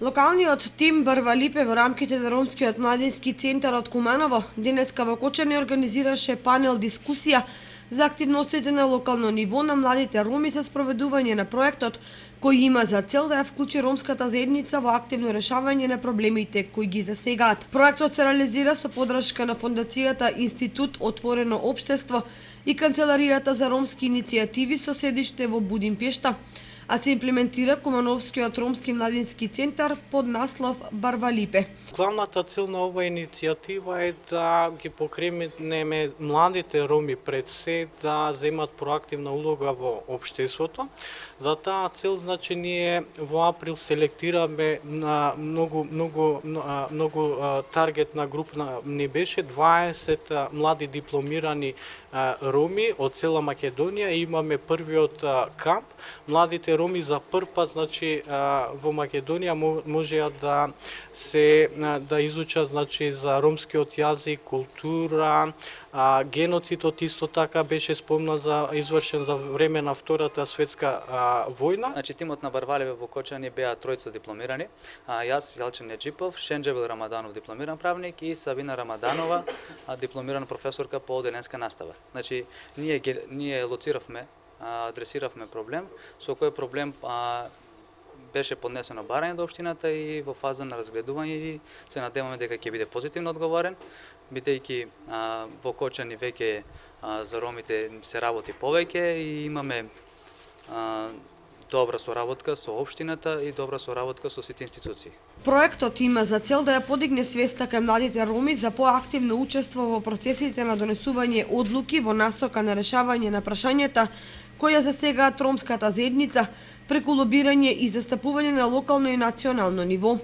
Локалниот тим Барвалипе во рамките на Ромскиот младински центар од Куманово денеска во Кочани организираше панел дискусија за активностите на локално ниво на младите роми за спроведување на проектот кој има за цел да ја вклучи ромската заедница во активно решавање на проблемите кои ги засегаат. Проектот се реализира со поддршка на Фондацијата Институт Отворено општество и Канцеларијата за ромски иницијативи со седиште во Будимпешта, а се имплементира Кумановскиот ромски младински центар под наслов Барвалипе. Главната цел на оваа иницијатива е да ги покренеме младите роми пред се да земат проактивна улога во општеството. За таа цел, значи, ние во април селектираме на многу таргетна група, не беше 20 млади дипломирани роми од цела Македонија. Имаме првиот камп. Младите роми за прв пат, значи, во Македонија можеа да изучат, значи, за ромскиот јазик, култура, геноцидот исто така беше спомнат извршен за време на Втората светска војна. Значи, тимот на Барвалипе во Кочани беа тројца дипломирани, јас, Јалчен Неџипов, Шенџевел Рамаданов, дипломиран правник, и Савина Рамаданова, дипломирана професорка по одделенска настава. Значи, ние лоциравме, адресиравме проблем, со кој проблем беше поднесено барање до општината и во фаза на разгледување, и се надеваме дека ќе биде позитивно одговорен, бидејќи во Кочани веќе за ромите се работи повеќе и имаме добра соработка со општината и добра соработка со сите институции. Проектот има за цел да ја подигне свеста кај младите роми за поактивно учество во процесите на донесување одлуки во насока на решавање на прашањата кои ја засегаат ромската заедница преку лобирање и застапување на локално и национално ниво.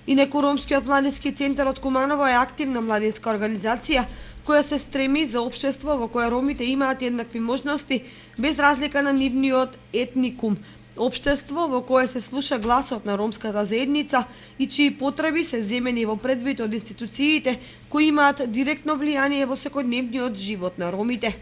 Инаку Ромскиот младински центар од Куманово е активна младинска организација која се стреми за општество во кое ромите имаат еднакви можности без разлика на нивниот етникум. Општество во кое се слуша гласот на ромската заедница и чии потреби се земени во предвид од институциите кои имаат директно влијание во секојдневниот живот на ромите.